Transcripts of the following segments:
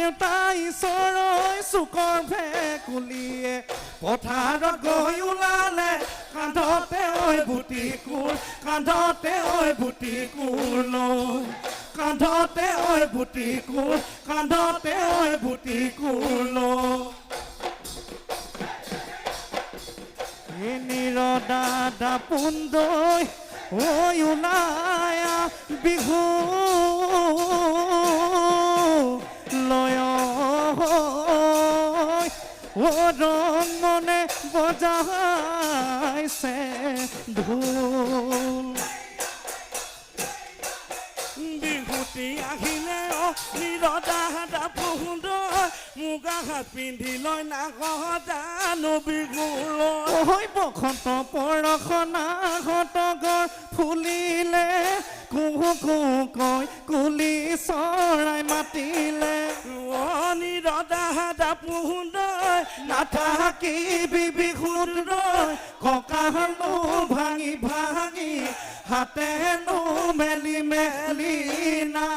দেউতাই চৰৈ চুকৰ ভেকুলিয়ে পথাৰত গৈ ওলালে কান্ধতে ঐ বুটি কোৰ কান্ধতে ঐ বুটি কোৰ লৈ কান্ধতে ঐ বুটি কোৰ কান্ধতে ঐ বুটি কোৰ লৈ নিৰদা পুন্দৈ ঐ ওলায়া বিহু লয় ৰং মনে বজাইছে ঢোল বিহুতি আহিলে নিৰদা পুন্দৈ মুগা হাত পিন্ধি লৈ নাগত জানো বিহু ঐ বসন্ত পৰশনা ঘটগৰ ফুলিলে কুহু কুহু কৈ কুলি চৰাই মাতিলে নিৰদা পুন্দৈ নাথাকিবি বিহুত ৰৈ কঁকালো ভাঙি ভাঙি হাতেনো মেলি মেলি না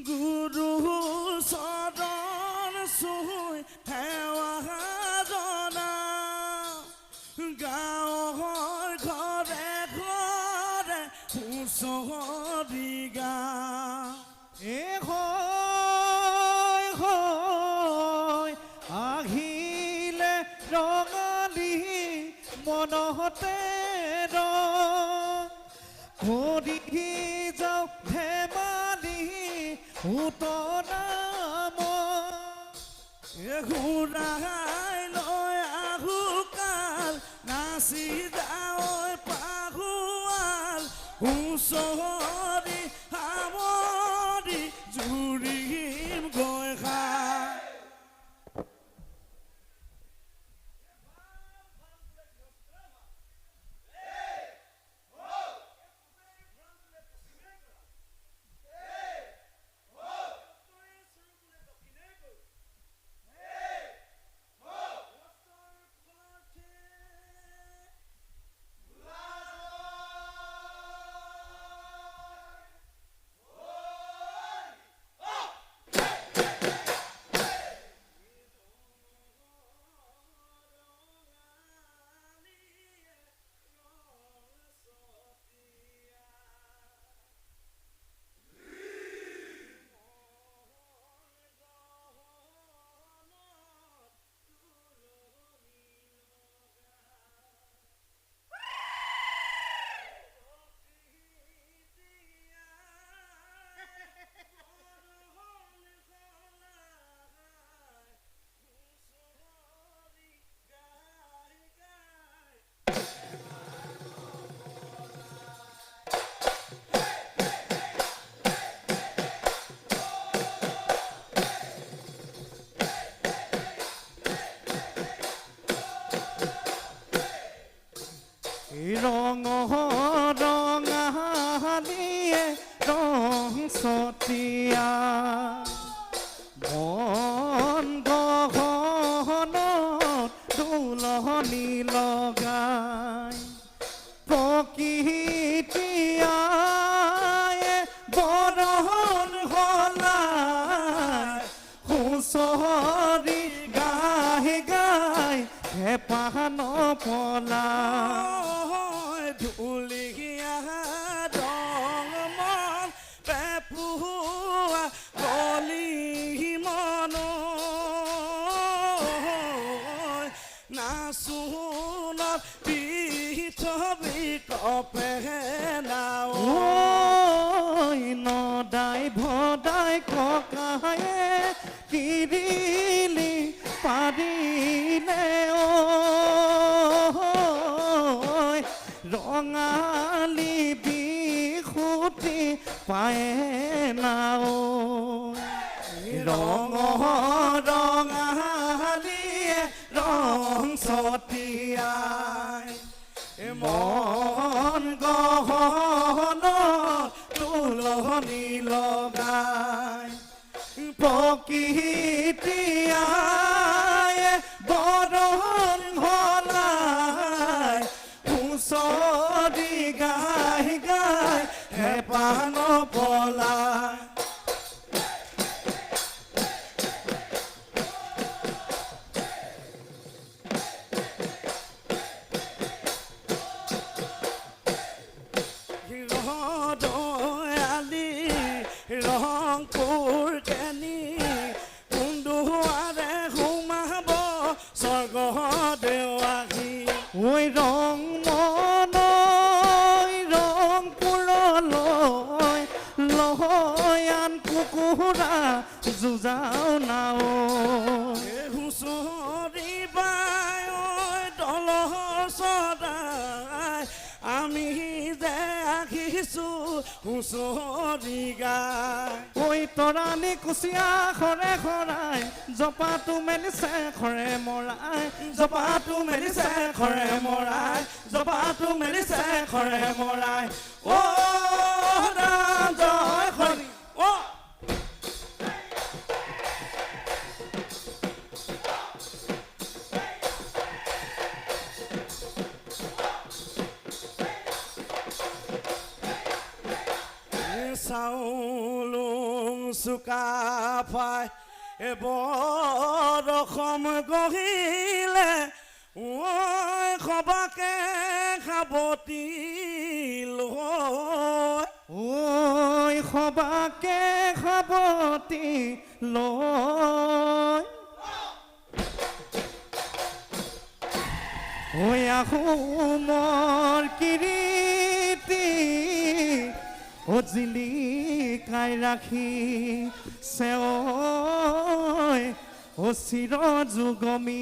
গুৰু চৰণ চুই সেৱা জনা গাঁৱৰ ঘৰে ঘৰে হুঁচৰি গা আহিলে ৰঙালী মনতে কৰি যাওঁ ধেমালি উতনাম ঘূৰাই লৈ আহো কাল নাচি যাওঁ পাহুৱাল হুঁচৰি সামৰি জুৰিম গৈ খাই ৰঙালীয়ে ৰং ছটিয়া মন গহনত দুলনি লগাই প্ৰকৃতিয়ে বৰণ হলাই হুঁচৰি গাই গাই হেঁপাহ নপলা ধুলিয়া ৰং মন পেপুৱা কলি মন নাচোনত পৃথিৱী কপে নাও নদাই ভদাই ককায়ে কিৰিলি পাৰিলে ৰঙালী বিহুতি পায়ে নাও ৰঙালীয়ে ৰং ছটিয়াই মন গহন তুলনি লগাই প্ৰকৃতিয়াই বৰণ ভলাই হুঁচৰি গাই গাই হেঁপাহ নপলাই ৰংপুৰ কেনি কুন্দুৱাৰে সোমাব স্বৰ্গ দেৱাহী ঐ ৰং মন ৰংপুৰলৈ লহয়ান কুকুৰা যুঁজাও নাও হুঁচৰি বাই দলৰ চৰাই আমি যে আহিছো হুঁচৰি গাই ঐ তৰাণী কুচিয়া খৰে খৰাই জপাটো মেলিছে খৰে মৰাই জপাটো মেলিছে খৰে মৰাই জপাটো মেলিছে খৰে মৰাই অ ৰাম জয় হৰি অ চাউলুং চুকাফাই বৰষম গহিলে ঐ সবাকে খাবতি ঐ সবাকে খাবতি লৈ ঐ আহোমৰ কিৰীতি জিলিকাই ৰাখি চেৱৈ চিৰ যুগমীয়াকৈ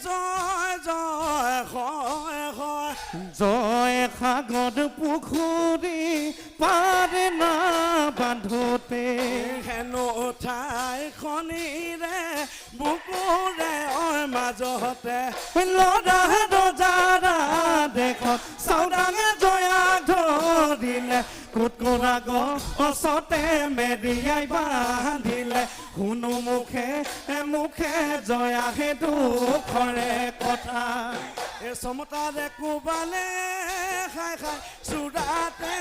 জয় জয় হয় হয় জয় সাগৰ পুখুৰী পাৰে না বান্ধোতে হেনো ঠাই খনিৰে বুকুৰে মাজতে লৰা ৰজাৰা দেশত চাওদাঙে জয়া ধৰিলে কুটকুৰা গছতে মেৰিয়াই বান্ধিলে শুনো মুখে মুখে জয়া হে দুখৰে কথা সমতাৰে কোবালে খাই খাই চুৰাতে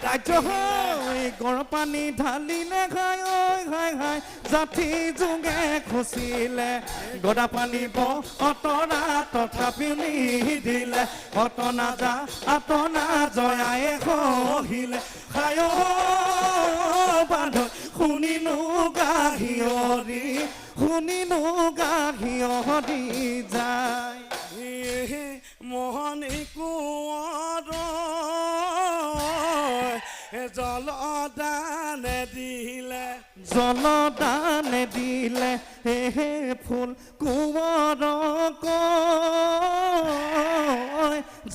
ৰাজ্য হৈ গৰম পানী ঢালিলে খাই ঐ খাই খাই জাঠি যোগে খুচিলে গদা পানী অতৰা তথাপিও নিদিলে অতনা যা আতনা জয়ায়ে সহিলে খাই বান্ধ শুনিনো গাহিয়ৰি যায় মোহনী কোঁৱৰ জলদানে দিলে হে ফুল কোঁৱৰক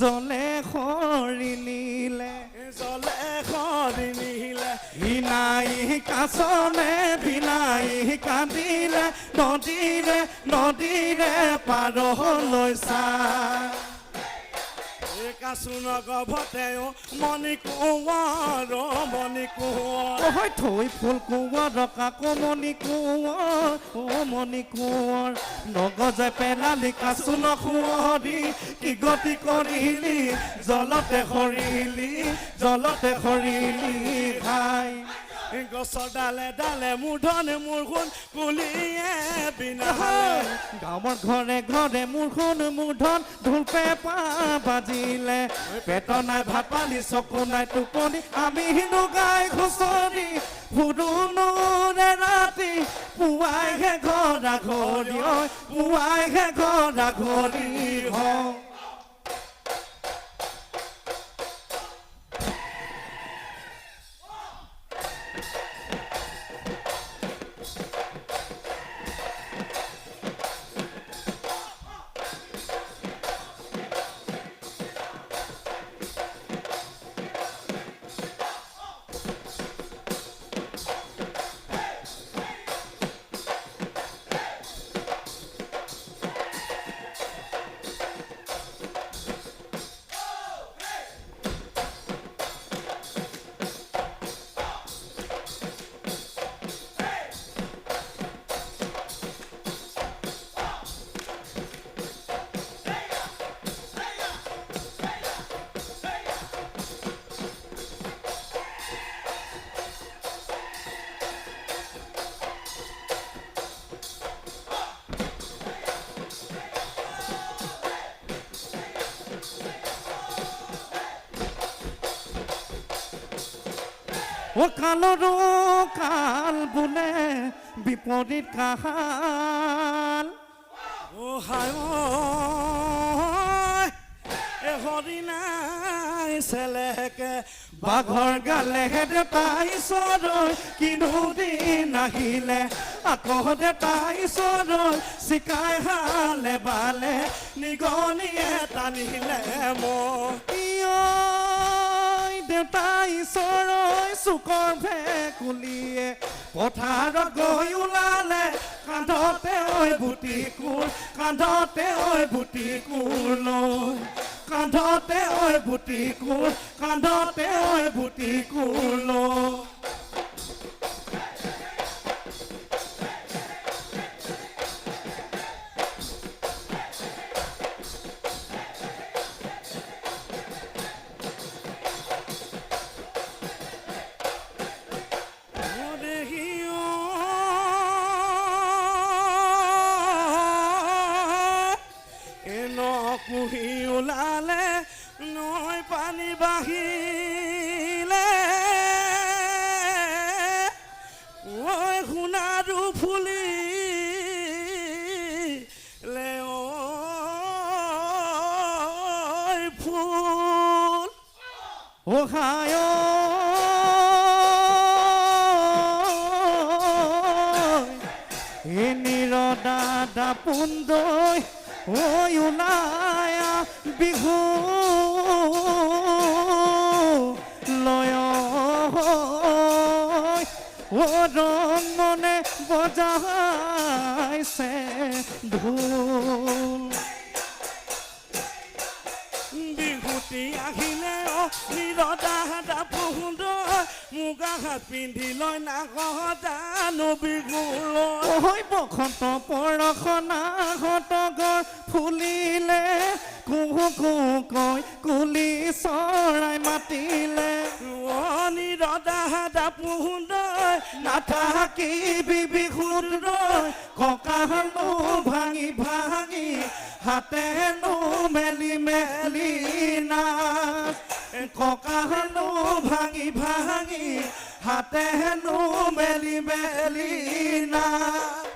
জলে খৰি নিলে ভিনাই কাছনে ভিনাই কান্দিলে নদীৰে পাৰলৈ চা কাছুন গভতেও মণি কোঁৱৰ থৈ ফুল কোঁৱৰ কাকো মণি কোঁৱৰ নগজে পেলালি কাছুন সুঁৱৰি কি গতি কৰিলি জলতে সৰিলি খাই গছৰ ডালে ডালে মোৰ ধন মোৰ সোণ কুলিয়ে বিনা হালে গাঁৱৰ ঘৰে ঘৰে মোৰ সোণ মোৰ ধন ঢোল পেঁপা বাজিলে পেট নাই ভাত পানী চকু নাই টোপনি আমি হিন্দু গাই খুচৰি ফুৰুনোৰে ৰাতি পুৱাইহে ঘৰা ঘৰি হয় পুৱাইহে ঘৰা ঘৰি হয় ও কালৰো কাল বোলে বিপৰীত কাল ও হায় এ হৰি নাই চেলেকে বাঘৰ গালে দেউতাই চৰৈ কিনো দিন আহিলে আকৌ দেউতাই চৰৈ চিকাই হালে বালে নিগনিয়ে টানিলে মোক দেউতাই চৰৈ চুকৰ ভেকুলিয়ে পথাৰত গৈ ওলালে কান্ধতে ঐ বুটি কোৰ কান্ধতে ঐ বুটি কোৰ লৈ কান্ধতে ঐ বুটি কোৰ কান্ধতে ঐ বুটি কোৰ লৈ কুহি ওলালে নৈ পানী বাঢ়িলে ঐ সোণাৰু ফুলিলে ঐ ফুল ওহায় নিৰদাদা পুন্দৈ ঐ ওলায়া বিহু লয় ও ৰঙনে বজাইছে ঢোল বিহুতি আহিলে অ নিৰদাদা পুন্দৈ মুগা হাত পিন্ধি লৈ নাগদানো বিহুলৈ ঐ বসন্ত পৰশনা হতগৰ ফুলিলে কুহু কুহু কৈ কুলি চৰাই মাতিলে অ নিৰদাদা পুন্দৈ নাথাকিবি বিহুত ৰৈ কঁকালো ভাঙি ভাঙি হাতেনো মেলি মেলি নাচ কঁকালো ভাঙি ভাঙি হাতেনো মেলি মেলি নাচ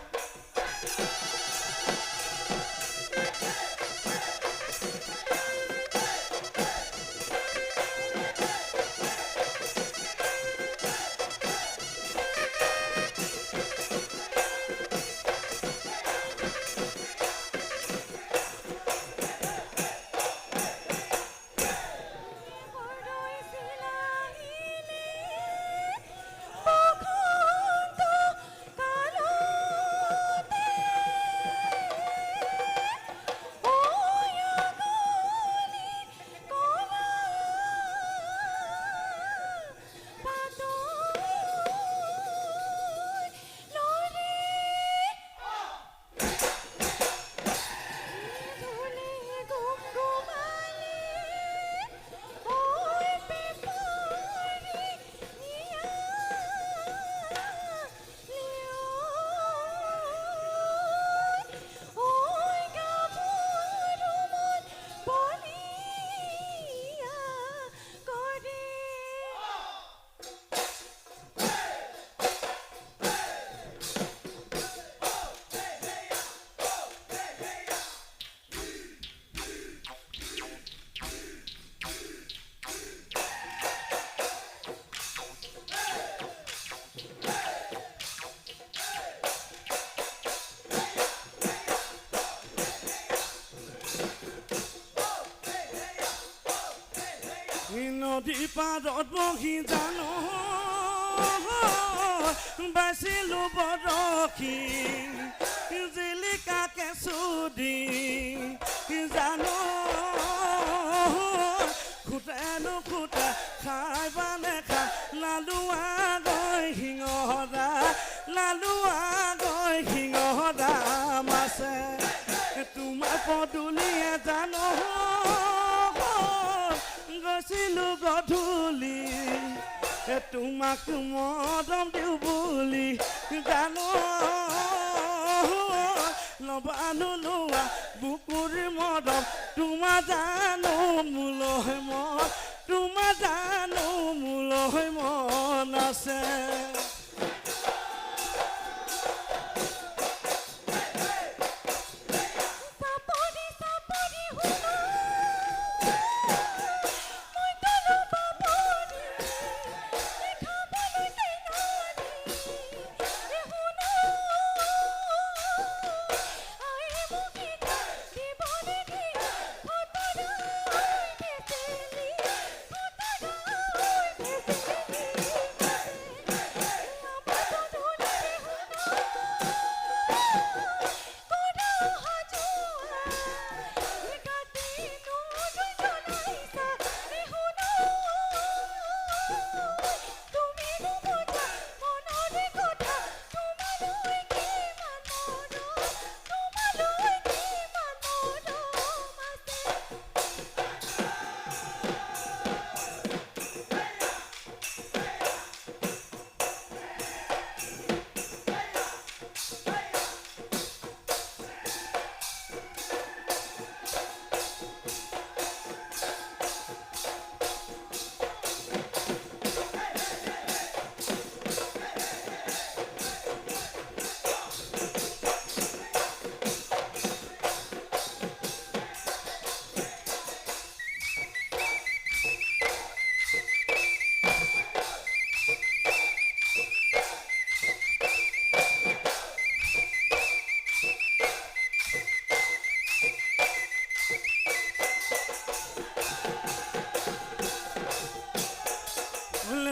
পাৰত বহি জানো বাচিলো বৰশী জিলিকাকে চুদি জানো খুটেনো খুটা খাই বানে খা লালুৱা গৈ সিংহৰা লালুৱা গৈ সিংহৰা মাছে তোমাৰ পদূলিয়ে জানো গৈছিলো গধূলি তোমাক মৰম দিওঁ বুলি জানো নবানো লোৱা বুকুৰ মৰম তোমাৰ জানো মোলৈ মন তোমাৰ জানো মোলৈ মন আছে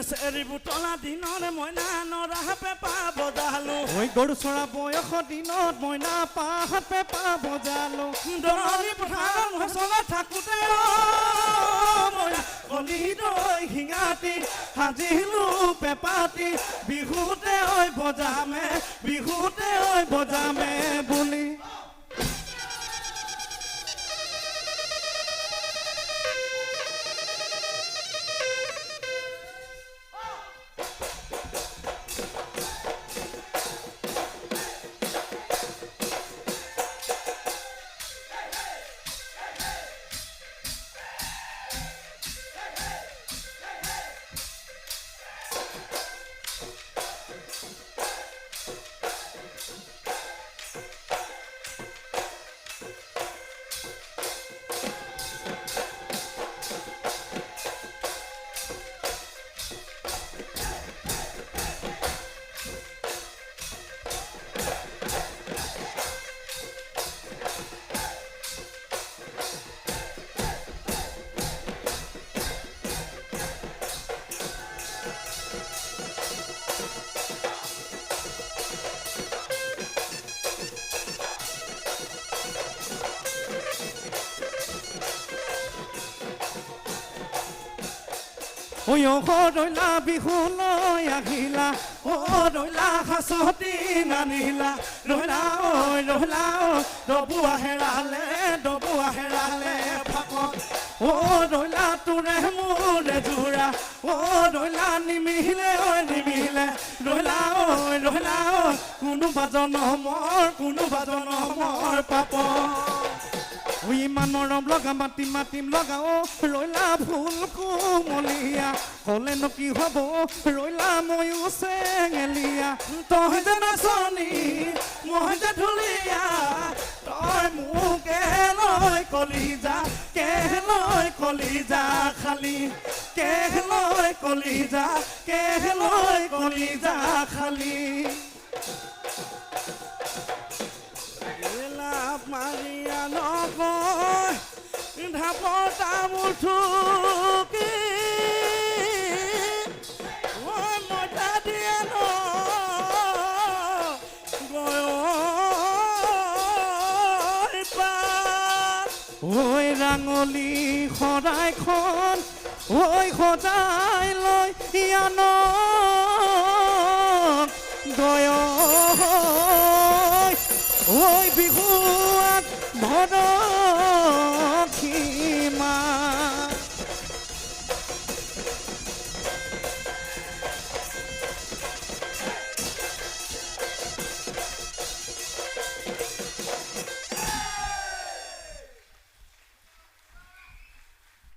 চেৰি বুটলা দিনৰে মইনা নৰা পেপা বজালো ঐ গৰু চৰা বয়স দিনত মইনা পাহ পেপা বজালো দৰণি পথাৰত মচলা থাকোঁতে মইনা কলি দৈ শিঙাটি সাজিলো পেপাটি বিহুতে ঐ বজামে বুলি ঐ দৈলা বিহুলৈ আহিলা দৈলা সাঁচতি নানিলা ৰৈলা ডবুৱা হেৰালে ফাকত দৈলা তোৰে মোৰে জোৰা দৈলা নিমিলে ৰৈলা কোনোবা জনমৰ পাপ ইমান মৰম লগা মাতিম লগা ৰৈলা ফুল কোমলীয়া হ'লেনো কি হ'ব ৰৈলা ময়ো চেঙেলীয়া তই যে নাচনি মই যে ঢুলীয়া তই মোকে লৈ কলিজা খালি লৈ কলিজা খালি মাৰিয়া নকয় ঢাপৰ তামোল থুকি আঙুলি শৰাইখন ঐ সজাই লৈ ইয়ানক গয় ঐ বিহুৱাক ভদ